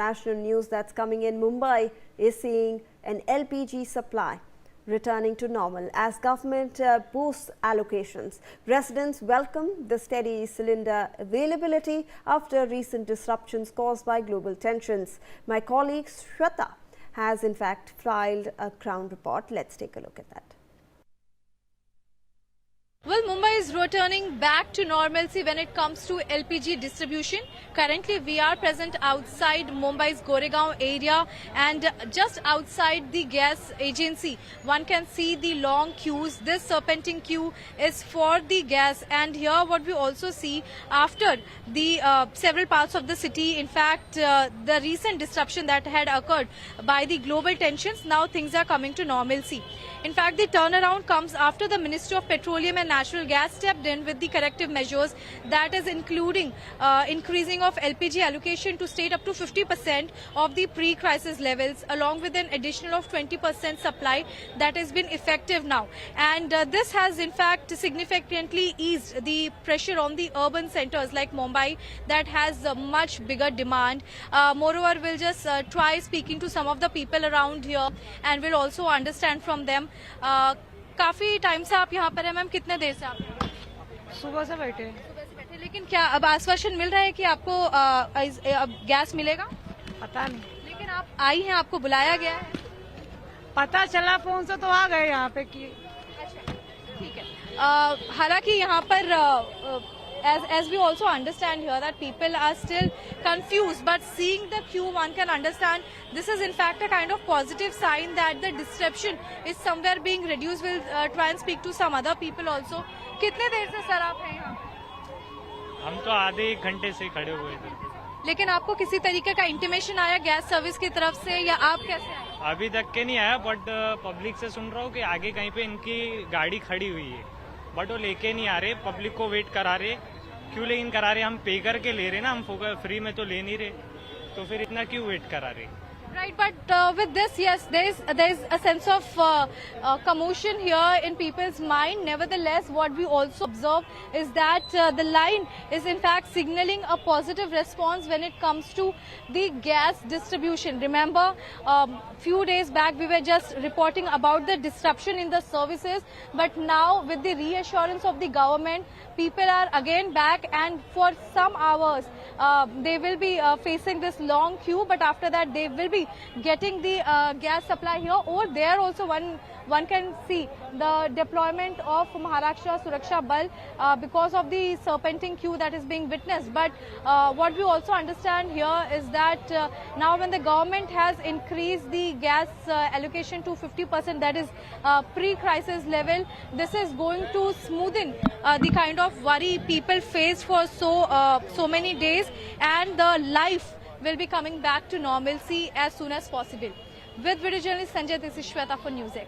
National news that's coming in. Mumbai is seeing an LPG supply returning to normal as government boosts allocations. Residents welcome the steady cylinder availability after recent disruptions caused by global tensions. My colleague Shweta has in fact filed a Crown report. Let's take a look at that. Well, Mumbai is returning back to normalcy when it comes to LPG distribution. Currently, we are present outside Mumbai's Goregaon area, and just outside the gas agency, one can see the long queues. This serpentine queue is for the gas, and here what we also see after the several parts of the city, in fact, the recent disruption that had occurred by the global tensions, now things are coming to normalcy. In fact, the turnaround comes after the Ministry of Petroleum and Natural Gas stepped in with the corrective measures, that is including increasing of LPG allocation to state up to 50% of the pre-crisis levels, along with an additional of 20% supply that has been effective now. And this has in fact significantly eased the pressure on the urban centers like Mumbai that has a much bigger demand. Moreover, we'll just try speaking to some of the people around here and we'll also understand from them. काफी time से आप यहाँ पर हैं ma'am, कितने देर से आप सुबह से बैठे लेकिन क्या अब आश्वासन मिल रहा है कि आपको अब गैस मिलेगा? पता नहीं, लेकिन आप आई हैं, आपको बुलाया गया है? पता चला फोन से तो आ गए यहाँ पे कि अच्छा, ठीक है। हालांकि यहाँ पर as we also understand here that people are still confused, but seeing the queue one can understand this is in fact a kind of positive sign that the disruption is somewhere being reduced. We'll try and speak to some other people also. कितने देर से sir आप हैं यहाँ? हम तो आधे एक घंटे से खड़े हुए थे। लेकिन आपको किसी तरीके का इंटीमेशन आया गैस सर्विस की तरफ से या आप कैसे आए? अभी तक के नहीं आया, बट पब्लिक से सुन रहा हूँ कि आगे कहीं पे इनकी गाड़ी खड़ी हुई है, बट वो लेके नहीं आ रहे, पब्लिक को वेट करा रहे। क्यों लेकिन करा रहे? हम पे करके ले रहे ना, हम फ्री में तो ले नहीं रहे, तो फिर इतना क्यों वेट करा रहे? Right, but with this, yes, there is a sense of commotion here in people's mind. Nevertheless, what we also observe is that the line is in fact signaling a positive response when it comes to the gas distribution. Remember, few days back we were just reporting about the disruption in the services, but now with the reassurance of the government, people are again back, and for some hours they will be facing this long queue, but after that they will be getting the gas supply here. Over there also one can see the deployment of Maharashtra Suraksha Bal because of the serpentine queue that is being witnessed. But what we also understand here is that now when the government has increased the gas allocation to 50%, that is pre-crisis level, this is going to smoothen the kind of worry people faced for so many days, and the life will be coming back to normalcy as soon as possible. With video journalist Sanjay, this is Shweta for NewsX.